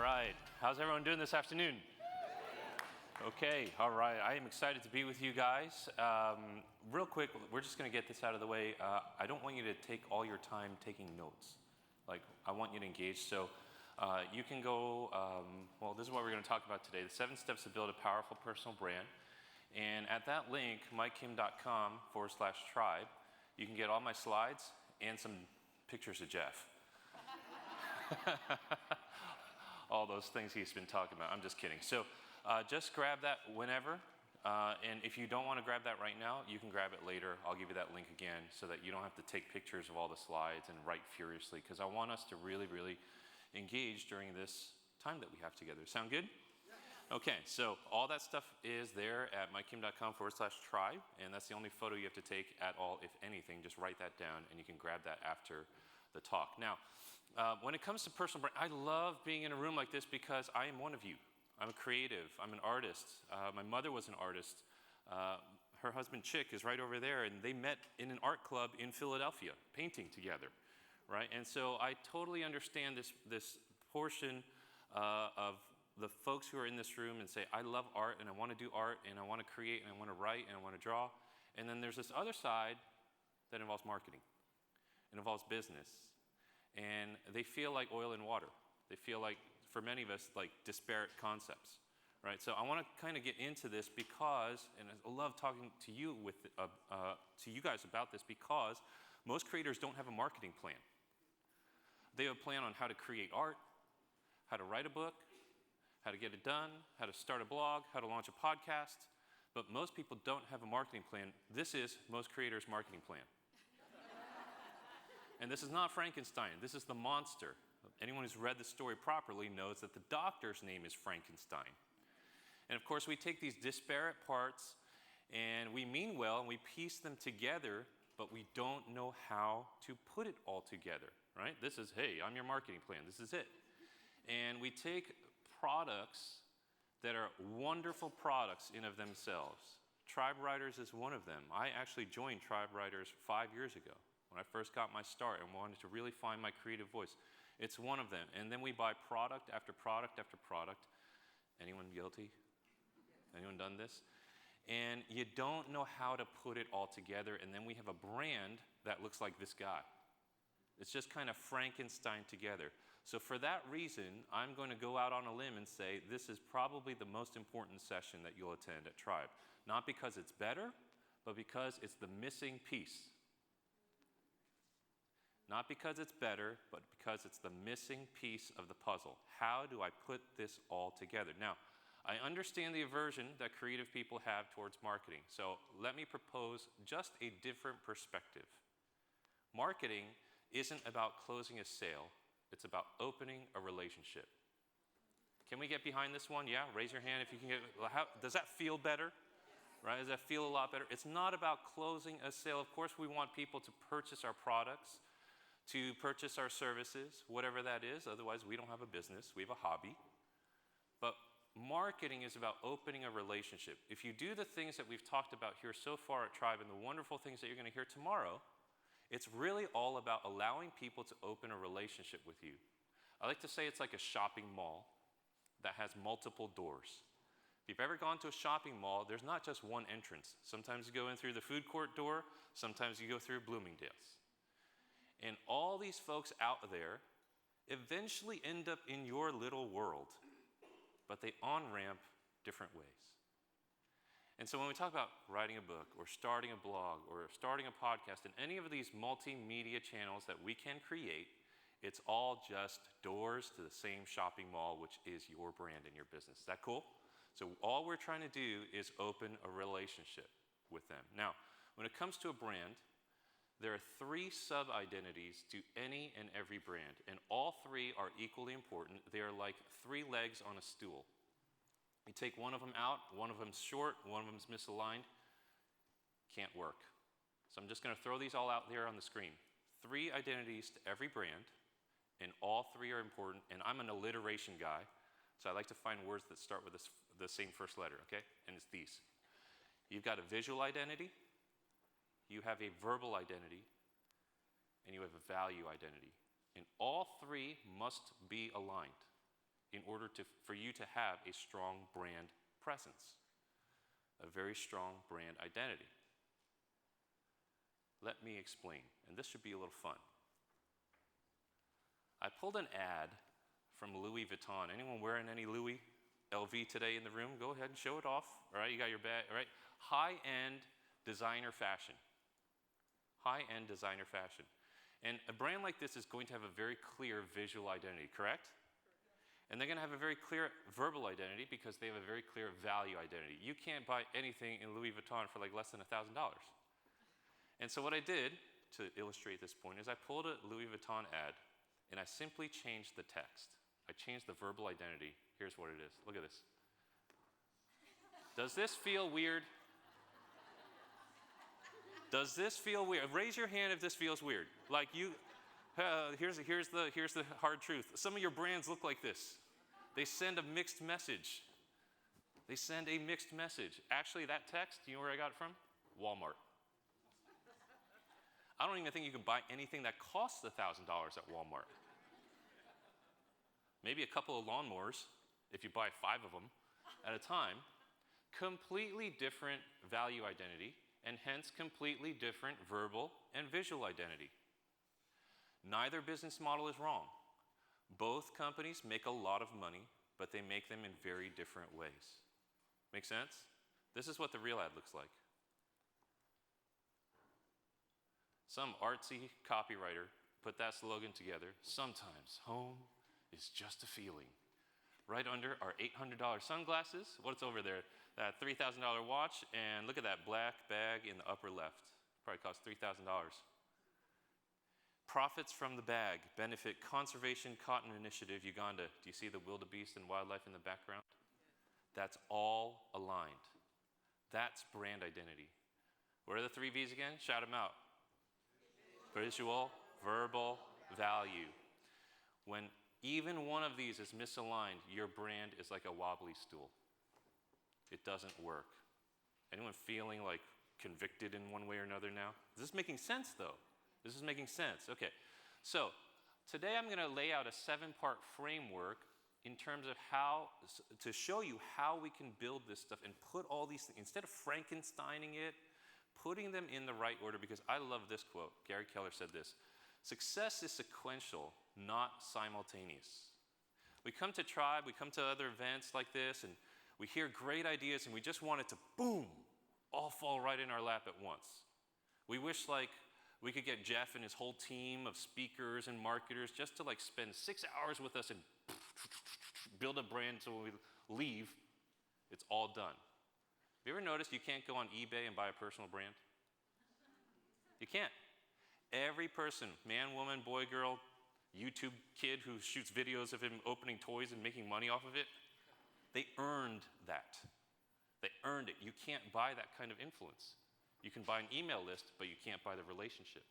right. How's everyone doing this afternoon? Okay, all right. I am excited to be with you guys. Real quick, we're just going to get this out of the way. I don't want you to take all your time taking notes. I want you to engage. So you can go, well, this is what we're going to talk about today, the 7 steps to build a powerful personal brand. And at that link, mikekim.com/tribe, you can get all my slides and some pictures of Jeff. All those things he's been talking about. I'm just kidding. So just grab that whenever. And if you don't want to grab that right now, you can grab it later. I'll give you that link again so that you don't have to take pictures of all the slides and write furiously, because I want us to really, really engage during this time that we have together. Sound good? Okay, so all that stuff is there at mikekim.com/tribe, and that's the only photo you have to take at all, if anything. Just write that down, and you can grab that after the talk. Now, when it comes to personal brand, I love being in a room like this because I am one of you. I'm a creative. I'm an artist. My mother was an artist. Her husband, Chick, is right over there, and they met in an art club in Philadelphia, painting together, right? And so I totally understand this portion of the folks who are in this room and say, I love art, and I want to do art, and I want to create, and I want to write, and I want to draw. And then there's this other side that involves marketing. It involves business. And they feel like oil and water. They feel like, for many of us, like disparate concepts, right? So I want to kind of get into this because, and I love talking to you guys about this, because most creators don't have a marketing plan. They have a plan on how to create art, how to write a book, how to get it done, how to start a blog, how to launch a podcast, but most people don't have a marketing plan. This is most creators' marketing plan. And this is not Frankenstein. This is the monster. Anyone who's read the story properly knows that the doctor's name is Frankenstein. And of course, we take these disparate parts and we mean well and we piece them together, but we don't know how to put it all together, right? This is, hey, I'm your marketing plan. This is it. And we take products that are wonderful products in of themselves. Tribe Writers is one of them. I actually joined Tribe Writers 5 years ago when I first got my start and wanted to really find my creative voice. It's one of them. And then we buy product after product after product. Anyone guilty? Anyone done this? And you don't know how to put it all together, and then we have a brand that looks like this guy. It's just kind of Frankenstein together. So for that reason, I'm going to go out on a limb and say this is probably the most important session that you'll attend at Tribe. Not because it's better, but because it's the missing piece. Not because it's better, but because it's the missing piece of the puzzle. How do I put this all together? Now, I understand the aversion that creative people have towards marketing. So let me propose just a different perspective. Marketing isn't about closing a sale. It's about opening a relationship. Can we get behind this one? Yeah, raise your hand if you can get, does that feel better? Right, does that feel a lot better? It's not about closing a sale. Of course, we want people to purchase our products, to purchase our services, whatever that is. Otherwise, we don't have a business. We have a hobby. But marketing is about opening a relationship. If you do the things that we've talked about here so far at Tribe and the wonderful things that you're going to hear tomorrow, it's really all about allowing people to open a relationship with you. I like to say it's like a shopping mall that has multiple doors. If you've ever gone to a shopping mall, there's not just one entrance. Sometimes you go in through the food court door. Sometimes you go through Bloomingdale's. And all these folks out there eventually end up in your little world, but they on-ramp different ways. And so when we talk about writing a book or starting a blog or starting a podcast and any of these multimedia channels that we can create, it's all just doors to the same shopping mall, which is your brand and your business. Is that cool? So all we're trying to do is open a relationship with them. Now, when it comes to a brand, there are 3 sub-identities to any and every brand, and all 3 are equally important. They are like 3 legs on a stool. You take one of them out, one of them's short, one of them's misaligned, can't work. So I'm just going to throw these all out there on the screen. 3 identities to every brand, and all 3 are important, and I'm an alliteration guy, so I like to find words that start with the same first letter, okay? And it's these. You've got a visual identity, you have a verbal identity, and you have a value identity. And all 3 must be aligned. in order for you to have a strong brand presence, a very strong brand identity. Let me explain, and this should be a little fun. I pulled an ad from Louis Vuitton. Anyone wearing any Louis LV today in the room? Go ahead and show it off. All right, you got your bag, all right? High-end designer fashion. High-end designer fashion. And a brand like this is going to have a very clear visual identity, correct? And they're going to have a very clear verbal identity because they have a very clear value identity. You can't buy anything in Louis Vuitton for like less than $1,000. And so what I did to illustrate this point is I pulled a Louis Vuitton ad and I simply changed the text. I changed the verbal identity. Here's what it is. Look at this. Does this feel weird? Does this feel weird? Raise your hand if this feels weird. Like you, here's the hard truth. Some of your brands look like this. They send a mixed message. They send a mixed message. Actually, that text, you know where I got it from? Walmart. I don't even think you can buy anything that costs $1,000 at Walmart. Maybe a couple of lawnmowers, if you buy 5 of them at a time. Completely different value identity, and hence completely different verbal and visual identity. Neither business model is wrong. Both companies make a lot of money, but they make them in very different ways. Make sense? This is what the real ad looks like. Some artsy copywriter put that slogan together. Sometimes home is just a feeling. Right under our $800 sunglasses. What's over there? That $3,000 watch, and look at that black bag in the upper left. Probably cost $3,000. Profits from the bag benefit Conservation Cotton Initiative, Uganda. Do you see the wildebeest and wildlife in the background? That's all aligned. That's brand identity. What are the 3 V's again? Shout them out. Visual, verbal, value. When even one of these is misaligned, your brand is like a wobbly stool. It doesn't work. Anyone feeling like convicted in one way or another now? Is this making sense though? This is making sense. Okay. So today I'm going to lay out a 7-part framework in terms of how to show you how we can build this stuff and put all these things, instead of Frankensteining it, putting them in the right order, because I love this quote. Gary Keller said this: success is sequential, not simultaneous. We come to Tribe, we come to other events like this, and we hear great ideas, and we just want it to, boom, all fall right in our lap at once. We wish like we could get Jeff and his whole team of speakers and marketers just to like spend 6 hours with us and build a brand so when we leave, it's all done. Have you ever noticed you can't go on eBay and buy a personal brand? You can't. Every person, man, woman, boy, girl, YouTube kid who shoots videos of him opening toys and making money off of it, they earned that. They earned it. You can't buy that kind of influence. You can buy an email list, but you can't buy the relationship.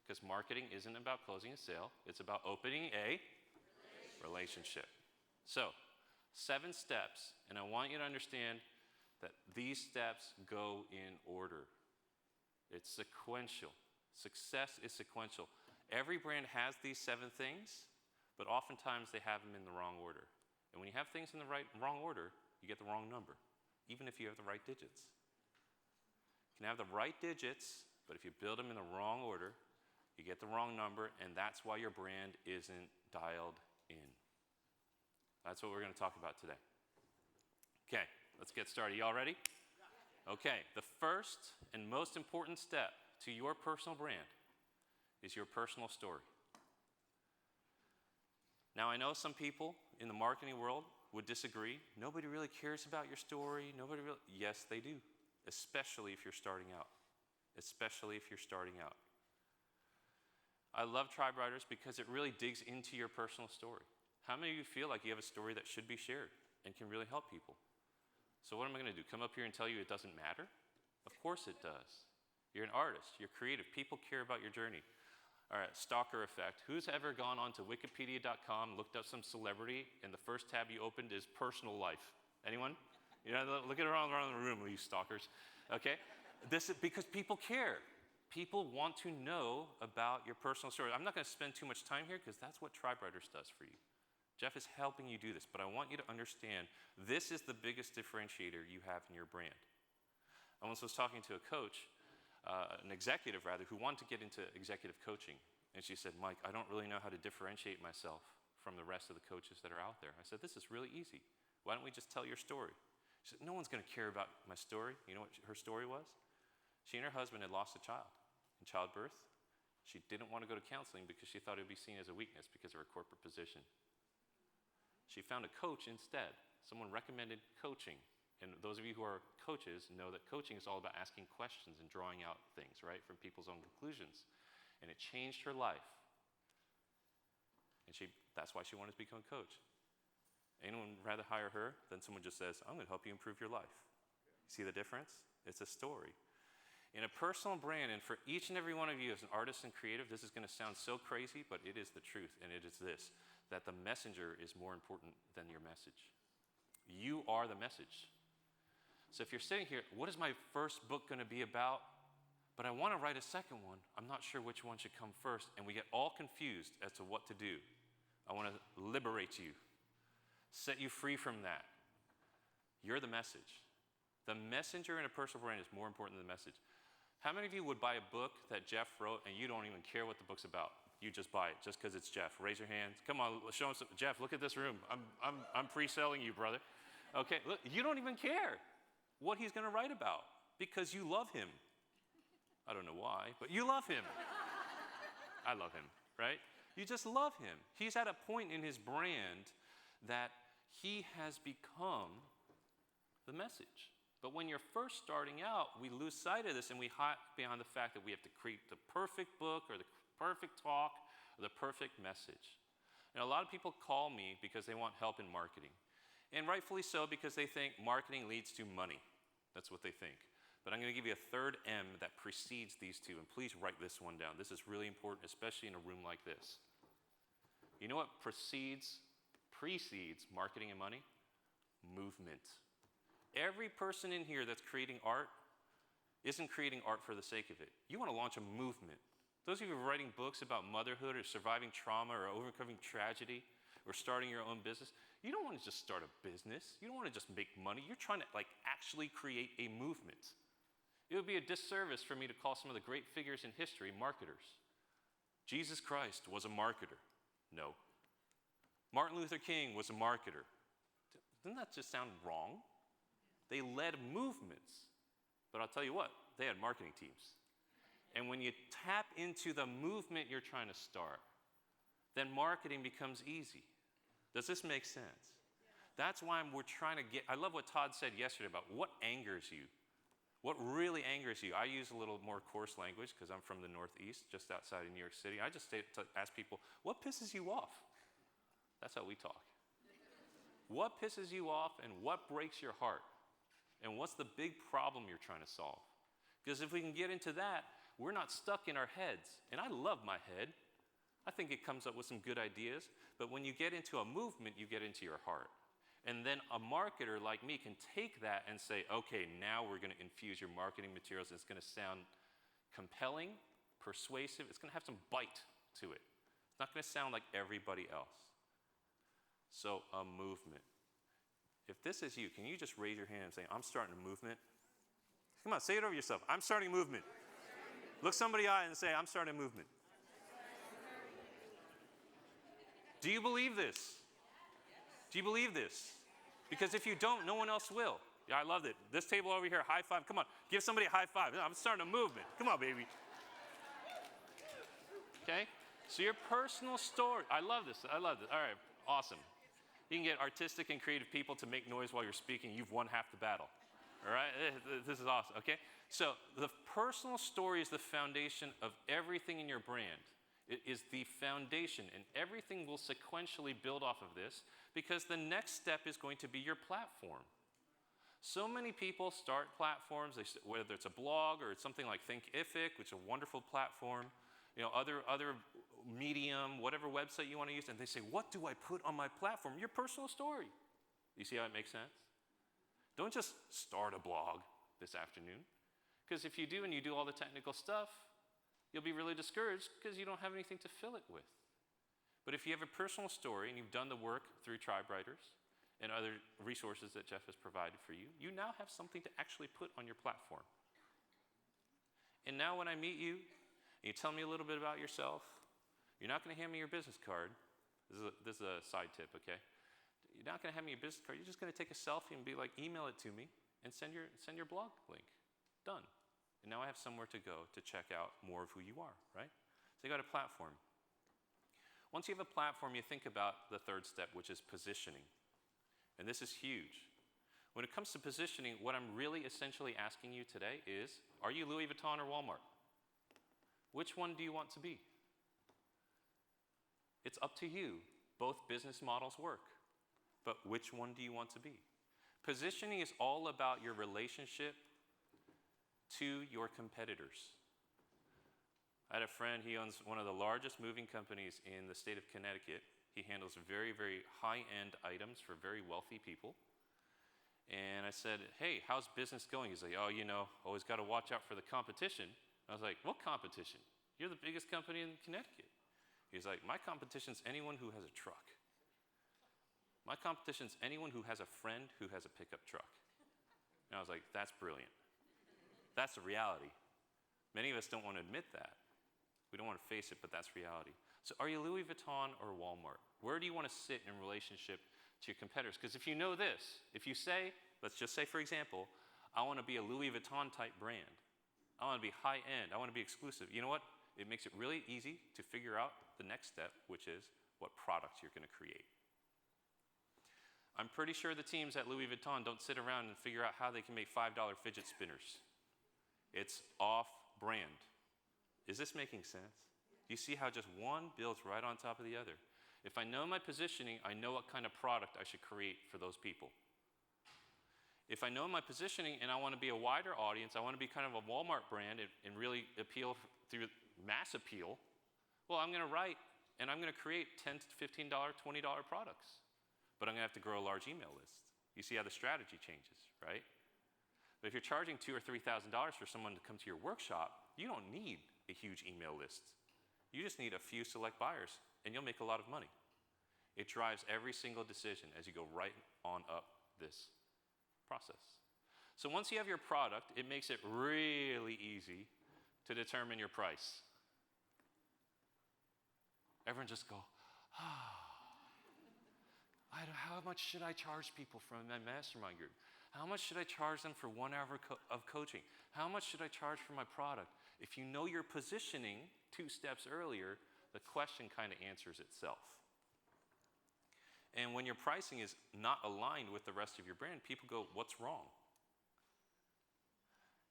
Because marketing isn't about closing a sale. It's about opening a relationship. So, 7 steps, and I want you to understand that these steps go in order. It's sequential. Success is sequential. Every brand has these 7 things, but oftentimes they have them in the wrong order. And when you have things in the wrong order, you get the wrong number, even if you have the right digits. You can have the right digits, but if you build them in the wrong order, you get the wrong number, and that's why your brand isn't dialed in. That's what we're going to talk about today. Okay, let's get started. You all ready? Okay, the first and most important step to your personal brand is your personal story. Now, I know some people in the marketing world would disagree. Nobody really cares about your story. Yes, they do, especially if you're starting out. Especially if you're starting out. I love Tribe Writers because it really digs into your personal story. How many of you feel like you have a story that should be shared and can really help people? So what am I going to do? Come up here and tell you it doesn't matter? Of course it does. You're an artist. You're creative. People care about your journey. All right, stalker effect. Who's ever gone onto wikipedia.com, looked up some celebrity, and the first tab you opened is personal life? Anyone? You know, look at around the room, you stalkers. Okay? This is because people care. People want to know about your personal story. I'm not going to spend too much time here because that's what Tribe Writers does for you. Jeff is helping you do this, but I want you to understand this is the biggest differentiator you have in your brand. I once was talking to a coach, an executive rather, who wanted to get into executive coaching. And she said, Mike, I don't really know how to differentiate myself from the rest of the coaches that are out there. I said, this is really easy. Why don't we just tell your story? She said, no one's going to care about my story. You know what her story was? She and her husband had lost a child in childbirth. She didn't want to go to counseling because she thought it would be seen as a weakness because of her corporate position. She found a coach instead. Someone recommended coaching. And those of you who are coaches know that coaching is all about asking questions and drawing out things, right, from people's own conclusions. And it changed her life. And that's why she wanted to become a coach. Anyone would rather hire her than someone just says, I'm going to help you improve your life. You see the difference? It's a story. In a personal brand, and for each and every one of you as an artist and creative, this is going to sound so crazy, but it is the truth, and it is this, that the messenger is more important than your message. You are the message. So if you're sitting here, what is my first book going to be about? But I want to write a second one. I'm not sure which one should come first, and we get all confused as to what to do. I want to liberate you, set you free from that. You're the message. The messenger in a personal brand is more important than the message. How many of you would buy a book that Jeff wrote and you don't even care what the book's about? You just buy it just because it's Jeff. Raise your hands. Come on, show him some. Jeff, look at this room. I'm pre-selling you, brother. Okay, look, you don't even care what he's going to write about because you love him. I don't know why, but you love him. I love him, right? You just love him. He's at a point in his brand that he has become the message. But when you're first starting out, we lose sight of this and we hide behind the fact that we have to create the perfect book or the perfect talk or the perfect message. And a lot of people call me because they want help in marketing. And rightfully so, because they think marketing leads to money. That's what they think. But I'm going to give you a third M that precedes these two. And please write this one down. This is really important, especially in a room like this. You know what precedes marketing and money? Movement. Every person in here that's creating art isn't creating art for the sake of it. You want to launch a movement. Those of you who are writing books about motherhood or surviving trauma or overcoming tragedy or starting your own business, you don't want to just start a business. You don't want to just make money. You're trying to actually create a movement. It would be a disservice for me to call some of the great figures in history marketers. Jesus Christ was a marketer. No. Martin Luther King was a marketer. Doesn't that just sound wrong? They led movements. But I'll tell you what, they had marketing teams. And when you tap into the movement you're trying to start, then marketing becomes easy. Does this make sense? That's why we're trying to I love what Todd said yesterday about what angers you. What really angers you? I use a little more coarse language because I'm from the Northeast, just outside of New York City. I just ask people, what pisses you off? That's how we talk. What pisses you off and what breaks your heart? And what's the big problem you're trying to solve? Because if we can get into that, we're not stuck in our heads. And I love my head. I think it comes up with some good ideas. But when you get into a movement, you get into your heart. And then a marketer like me can take that and say, okay, now we're going to infuse your marketing materials. And it's going to sound compelling, persuasive. It's going to have some bite to it. It's not going to sound like everybody else. So a movement. If this is you, can you just raise your hand and say, I'm starting a movement? Come on, say it over yourself. I'm starting a movement. Look somebody in the eye and say, I'm starting a movement. Do you believe this? Do you believe this? Because if you don't, no one else will. Yeah, I love it. This table over here, high five. Come on, give somebody a high five. I'm starting a movement. Come on, baby. Okay? So your personal story. I love this. All right, awesome. You can get artistic and creative people to make noise while you're speaking. You've won half the battle. All right? This is awesome, okay? So the personal story is the foundation of everything in your brand. It is the foundation, and everything will sequentially build off of this because the next step is going to be your platform. So many people start platforms, whether it's a blog or it's something like Thinkific, which is a wonderful platform, other Medium, whatever website you want to use, and they say, what do I put on my platform? Your personal story. You see how it makes sense? Don't just start a blog this afternoon, because if you do and you do all the technical stuff, you'll be really discouraged because you don't have anything to fill it with. But if you have a personal story and you've done the work through Tribe Writers and other resources that Jeff has provided for you, you now have something to actually put on your platform. And now when I meet you, and you tell me a little bit about yourself, you're not going to hand me your business card. This is a side tip, okay? You're not going to hand me a business card. You're just going to take a selfie and be like, email it to me and send your blog link. Done. And now I have somewhere to go to check out more of who you are, right? So you got a platform. Once you have a platform, you think about the third step, which is positioning. And this is huge. When it comes to positioning, what I'm really essentially asking you today is, are you Louis Vuitton or Walmart? Which one do you want to be? It's up to you. Both business models work. But which one do you want to be? Positioning is all about your relationship to your competitors. I had a friend, he owns one of the largest moving companies in the state of Connecticut. He handles very, very high-end items for very wealthy people. And I said, hey, how's business going? He's like, oh, always got to watch out for the competition. I was like, what competition? You're the biggest company in Connecticut. He's like, my competition's anyone who has a truck. My competition's anyone who has a friend who has a pickup truck. And I was like, that's brilliant. That's the reality. Many of us don't want to admit that. We don't want to face it, but that's reality. So are you Louis Vuitton or Walmart? Where do you want to sit in relationship to your competitors? Because if you know this, if you say, let's just say, for example, I want to be a Louis Vuitton type brand. I want to be high end. I want to be exclusive. You know what? It makes it really easy to figure out the next step, which is what product you're going to create. I'm pretty sure the teams at Louis Vuitton don't sit around and figure out how they can make $5 fidget spinners. It's off-brand. Is this making sense? You see how just one builds right on top of the other. If I know my positioning, I know what kind of product I should create for those people. If I know my positioning and I want to be a wider audience, I want to be kind of a Walmart brand and really appeal through mass appeal, well, I'm going to write and I'm going to create $10 to $15, $20 products. But I'm going to have to grow a large email list. You see how the strategy changes, right? But if you're charging $2,000 or $3,000 for someone to come to your workshop, you don't need a huge email list. You just need a few select buyers, and you'll make a lot of money. It drives every single decision as you go right on up this process. So once you have your product, it makes it really easy to determine your price. Everyone just go, how much should I charge people from my mastermind group? How much should I charge them for 1 hour of coaching? How much should I charge for my product? If you know your positioning 2 steps earlier, the question kind of answers itself. And when your pricing is not aligned with the rest of your brand, people go, what's wrong?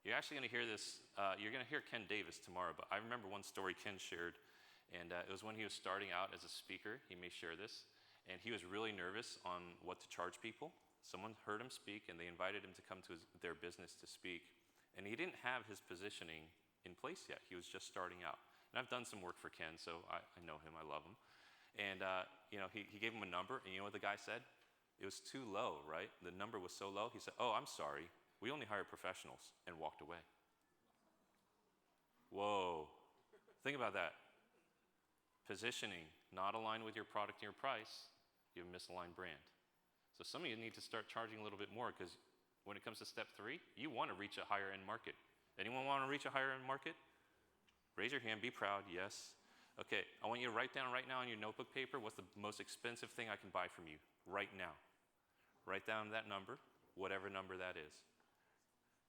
You're actually going to hear this, you're going to hear Ken Davis tomorrow, but I remember one story Ken shared, and it was when he was starting out as a speaker. He may share this. And he was really nervous on what to charge people. Someone heard him speak, and they invited him to come to their business to speak. And he didn't have his positioning in place yet. He was just starting out. And I've done some work for Ken, so I know him. I love him. And he gave him a number, and you know what the guy said? It was too low, right? The number was so low. He said, oh, I'm sorry. We only hire professionals, and walked away. Whoa. Think about that. Positioning, not aligned with your product and your price, you have a misaligned brand. So some of you need to start charging a little bit more, because when it comes to step 3, you want to reach a higher end market. Anyone want to reach a higher end market? Raise your hand, be proud, yes. Okay, I want you to write down right now on your notebook paper, what's the most expensive thing I can buy from you right now? Write down that number, whatever number that is.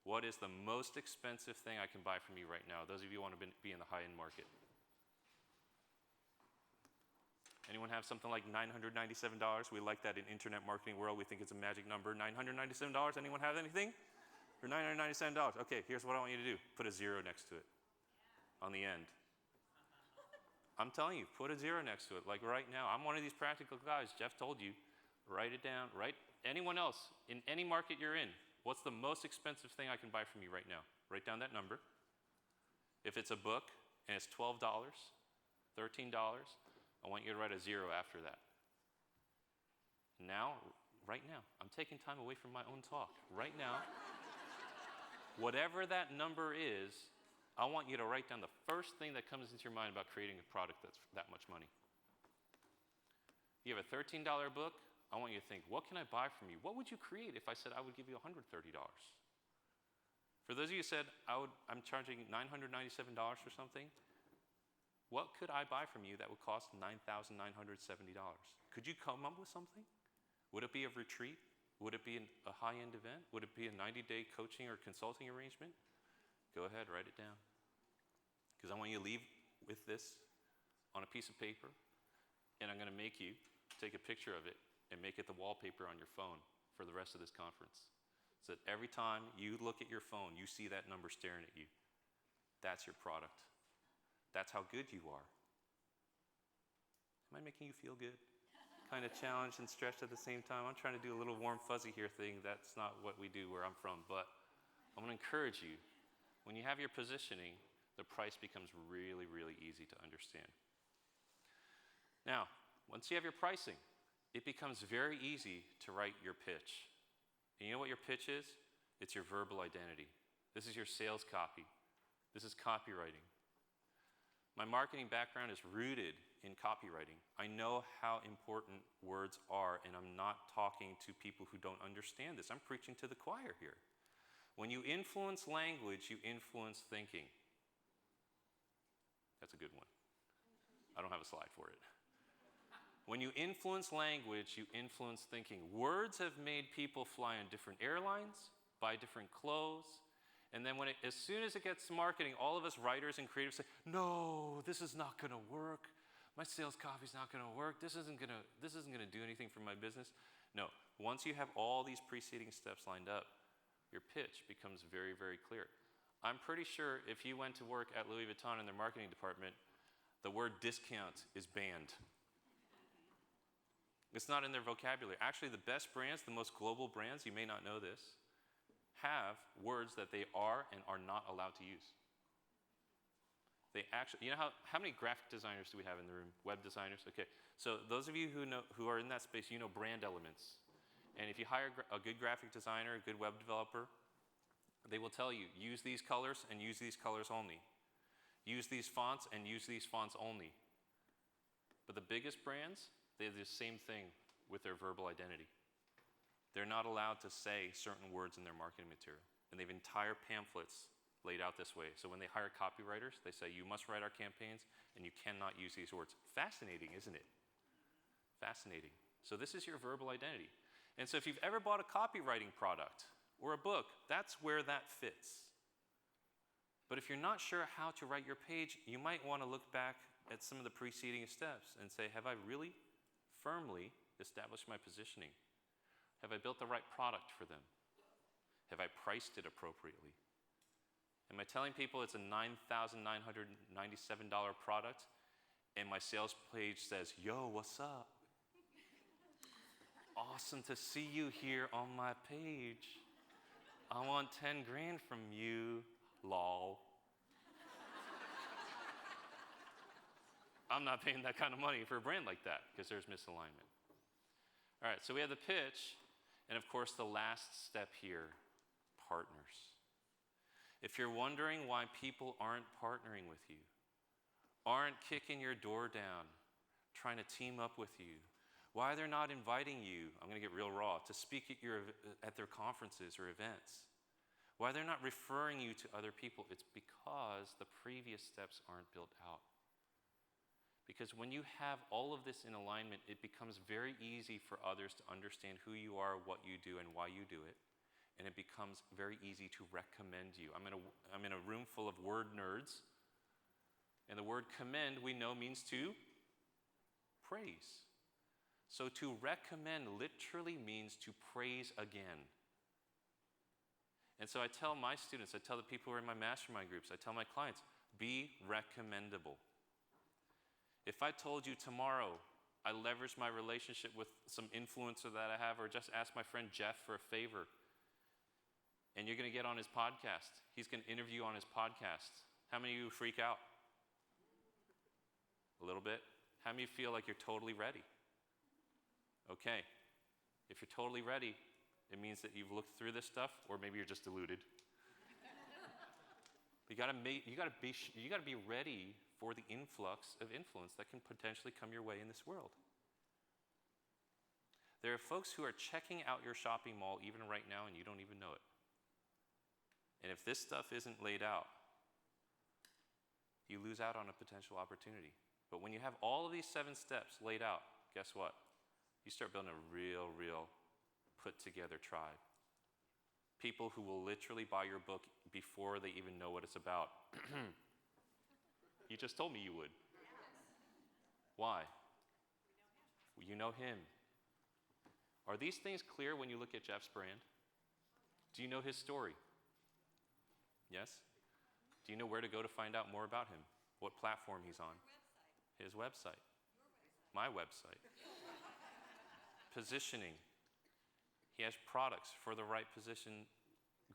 What is the most expensive thing I can buy from you right now? Those of you who want to be in the high end market. Anyone have something like $997? We like that in internet marketing world. We think it's a magic number. $997? Anyone have anything? For $997. Okay, here's what I want you to do. Put a 0 next to it on the end. I'm telling you, put a 0 next to it. Like right now, I'm one of these practical guys. Jeff told you, write it down. Anyone else, in any market you're in, what's the most expensive thing I can buy from you right now? Write down that number. If it's a book and it's $12, $13, I want you to write a 0 after that. Now, right now, I'm taking time away from my own talk. Right now, whatever that number is, I want you to write down the first thing that comes into your mind about creating a product that's that much money. You have a $13 book. I want you to think, what can I buy from you? What would you create if I said I would give you $130? For those of you who said, I'm charging $997 for something, what could I buy from you that would cost $9,970? Could you come up with something? Would it be a retreat? Would it be a high-end event? Would it be a 90-day coaching or consulting arrangement? Go ahead, write it down. Because I want you to leave with this on a piece of paper, and I'm going to make you take a picture of it and make it the wallpaper on your phone for the rest of this conference. So that every time you look at your phone, you see that number staring at you. That's your product. That's how good you are. Am I making you feel good? Kind of challenged and stretched at the same time. I'm trying to do a little warm fuzzy here thing. That's not what we do where I'm from. But I want to encourage you, when you have your positioning, the price becomes really, really easy to understand. Now, once you have your pricing, it becomes very easy to write your pitch. And you know what your pitch is? It's your verbal identity. This is your sales copy. This is copywriting. My marketing background is rooted in copywriting. I know how important words are, and I'm not talking to people who don't understand this. I'm preaching to the choir here. When you influence language, you influence thinking. That's a good one. I don't have a slide for it. When you influence language, you influence thinking. Words have made people fly on different airlines, buy different clothes, and then as soon as it gets to marketing, all of us writers and creatives say, no, this is not going to work. My sales copy's not going to work. This isn't going to do anything for my business. No, once you have all these preceding steps lined up, your pitch becomes very, very clear. I'm pretty sure if you went to work at Louis Vuitton in their marketing department, the word discount is banned. It's not in their vocabulary. Actually, the best brands, the most global brands, you may not know this, have words that they are and are not allowed to use. They actually, you know how many graphic designers do we have in the room? Web designers? Okay, so those of you who are in that space, you know brand elements. And if you hire a good graphic designer, a good web developer, they will tell you, use these colors and use these colors only. Use these fonts and use these fonts only. But the biggest brands, they do the same thing with their verbal identity. They're not allowed to say certain words in their marketing material. And they have entire pamphlets laid out this way. So when they hire copywriters, they say, you must write our campaigns and you cannot use these words. Fascinating, isn't it? Fascinating. So this is your verbal identity. And so if you've ever bought a copywriting product or a book, that's where that fits. But if you're not sure how to write your page, you might want to look back at some of the preceding steps and say, have I really firmly established my positioning? Have I built the right product for them? Have I priced it appropriately? Am I telling people it's a $9,997 product and my sales page says, yo, what's up? Awesome to see you here on my page. I want 10 grand from you, lol. I'm not paying that kind of money for a brand like that because there's misalignment. All right, so we have the pitch, and of course the last step here, partners. If you're wondering why people aren't partnering with you, aren't kicking your door down, trying to team up with you, why they're not inviting you, I'm going to get real raw, to speak at their conferences or events, why they're not referring you to other people, it's because the previous steps aren't built out. Because when you have all of this in alignment, it becomes very easy for others to understand who you are, what you do, and why you do it. And it becomes very easy to recommend you. I'm in a room full of word nerds. And the word commend, we know, means to praise. So to recommend literally means to praise again. And so I tell my students, I tell the people who are in my mastermind groups, I tell my clients, be recommendable. If I told you tomorrow I leveraged my relationship with some influencer that I have, or just ask my friend Jeff for a favor, and you're going to get on his podcast, he's going to interview on his podcast, how many of you freak out? A little bit? How many of you feel like you're totally ready? Okay. If you're totally ready, it means that you've looked through this stuff, or maybe you're just deluded. You got to be ready for the influx of influence that can potentially come your way in this world. There are folks who are checking out your shopping mall even right now and you don't even know it. And if this stuff isn't laid out, you lose out on a potential opportunity. But when you have all of these 7 steps laid out, guess what? You start building a real put together tribe. People who will literally buy your book before they even know what it's about. You just told me you would. Why? You know him. Are these things clear when you look at Jeff's brand? Do you know his story? Yes? Do you know where to go to find out more about him? What platform he's on? His website. My website. Positioning. He has products for the right position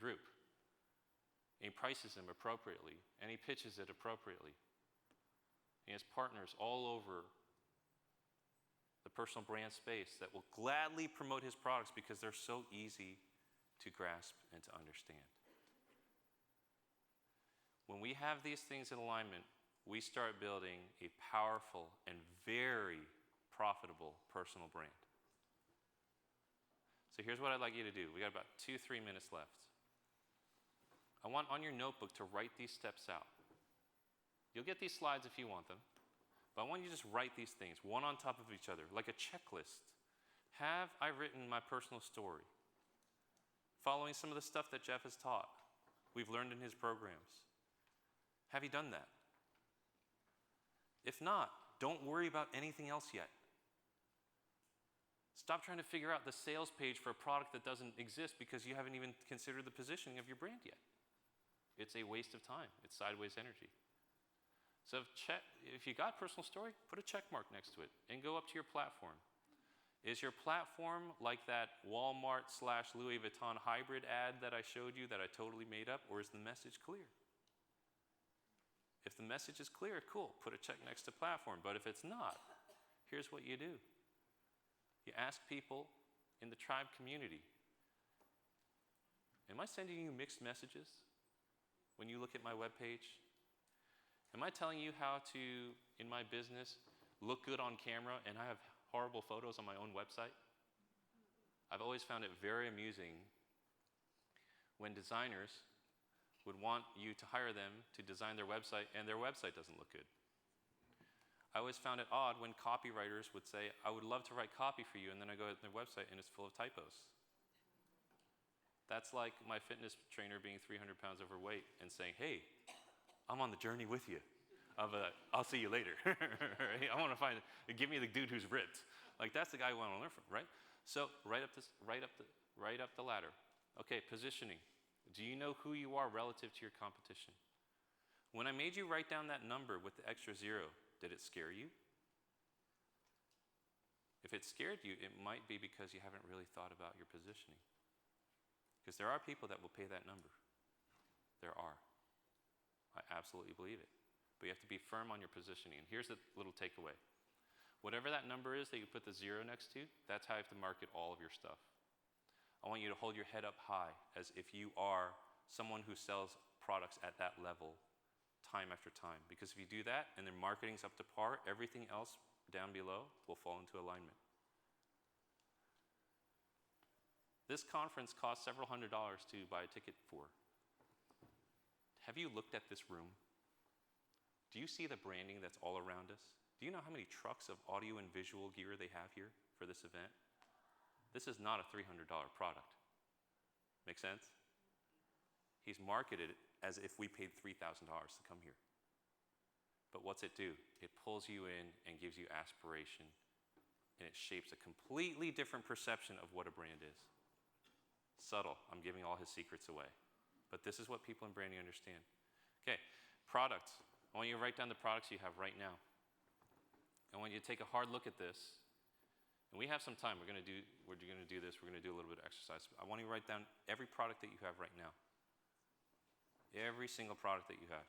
group. And he prices them appropriately, and he pitches it appropriately. He has partners all over the personal brand space that will gladly promote his products because they're so easy to grasp and to understand. When we have these things in alignment, we start building a powerful and very profitable personal brand. So here's what I'd like you to do. We got about 2-3 minutes left. I want on your notebook to write these steps out. You'll get these slides if you want them, but I want you to just write these things, one on top of each other, like a checklist. Have I written my personal story? Following some of the stuff that Jeff has taught, we've learned in his programs. Have you done that? If not, don't worry about anything else yet. Stop trying to figure out the sales page for a product that doesn't exist because you haven't even considered the positioning of your brand yet. It's a waste of time. It's sideways energy. So if you got personal story, put a check mark next to it and go up to your platform. Is your platform like that Walmart/Louis Vuitton hybrid ad that I showed you that I totally made up, or is the message clear? If the message is clear, cool, put a check next to platform. But if it's not, here's what you do. You ask people in the tribe community, am I sending you mixed messages when you look at my webpage? Am I telling you how to, in my business, look good on camera and I have horrible photos on my own website? I've always found it very amusing when designers would want you to hire them to design their website and their website doesn't look good. I always found it odd when copywriters would say, I would love to write copy for you, and then I go to their website and it's full of typos. That's like my fitness trainer being 300 pounds overweight and saying, hey, I'm on the journey with you. I'll see you later. I want to give me the dude who's ripped. Like that's the guy I want to learn from, right? So right up the ladder. Okay, positioning. Do you know who you are relative to your competition? When I made you write down that number with the extra 0, did it scare you? If it scared you, it might be because you haven't really thought about your positioning. Because there are people that will pay that number. There are. I absolutely believe it. But you have to be firm on your positioning. And here's the little takeaway. Whatever that number is that you put the 0 next to, that's how you have to market all of your stuff. I want you to hold your head up high as if you are someone who sells products at that level time after time. Because if you do that and their marketing's up to par, everything else down below will fall into alignment. This conference costs several $100s to buy a ticket for. Have you looked at this room? Do you see the branding that's all around us? Do you know how many trucks of audio and visual gear they have here for this event? This is not a $300 product. Make sense? He's marketed it as if we paid $3,000 to come here. But what's it do? It pulls you in and gives you aspiration, and it shapes a completely different perception of what a brand is. Subtle. I'm giving all his secrets away. But this is what people in branding understand. Okay, products. I want you to write down the products you have right now. I want you to take a hard look at this. And we have some time. We're going to do this. We're going to do a little bit of exercise. I want you to write down every product that you have right now. Every single product that you have.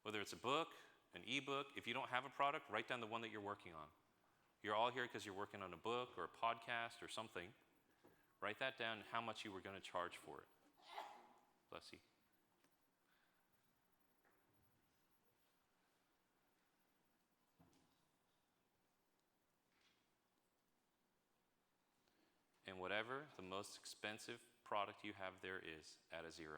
Whether it's a book, an ebook. If you don't have a product, write down the one that you're working on. You're all here because you're working on a book or a podcast or something. Write that down, how much you were going to charge for it. Bless you. whatever the most expensive product you have there is at a 0.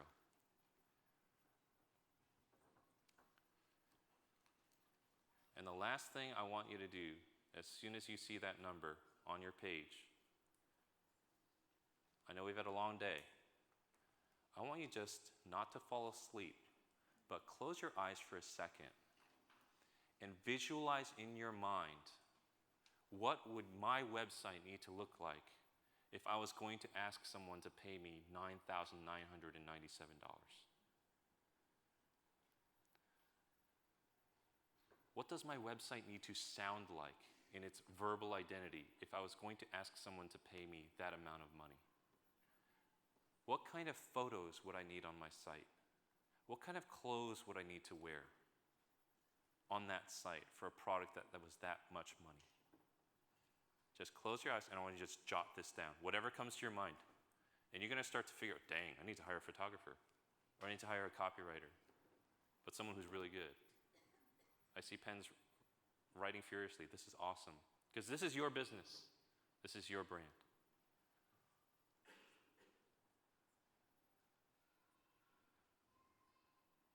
And the last thing I want you to do, as soon as you see that number on your page, I know we've had a long day. I want you just not to fall asleep, but close your eyes for a second and visualize in your mind, what would my website need to look like if I was going to ask someone to pay me $9,997? What does my website need to sound like in its verbal identity if I was going to ask someone to pay me that amount of money? What kind of photos would I need on my site? What kind of clothes would I need to wear on that site for a product that was that much money? Just close your eyes, and I want you to just jot this down, whatever comes to your mind. And you're going to start to figure out, dang, I need to hire a photographer, or I need to hire a copywriter, but someone who's really good. I see pens writing furiously. This is awesome, because this is your business. This is your brand.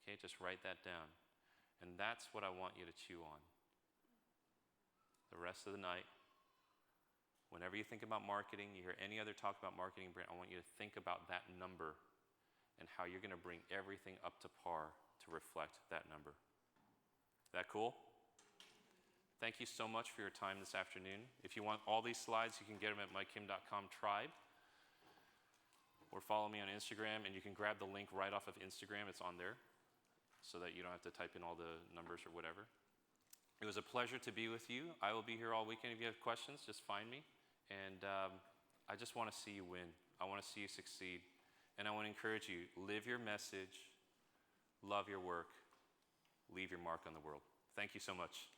Okay, just write that down. And that's what I want you to chew on the rest of the night. Whenever you think about marketing, you hear any other talk about marketing brand, I want you to think about that number and how you're going to bring everything up to par to reflect that number. That cool? Thank you so much for your time this afternoon. If you want all these slides, you can get them at mykim.com/tribe, or follow me on Instagram, and you can grab the link right off of Instagram. It's on there, so that you don't have to type in all the numbers or whatever. It was a pleasure to be with you. I will be here all weekend. If you have questions, just find me. And I just want to see you win. I want to see you succeed. And I want to encourage you, live your message, love your work, leave your mark on the world. Thank you so much.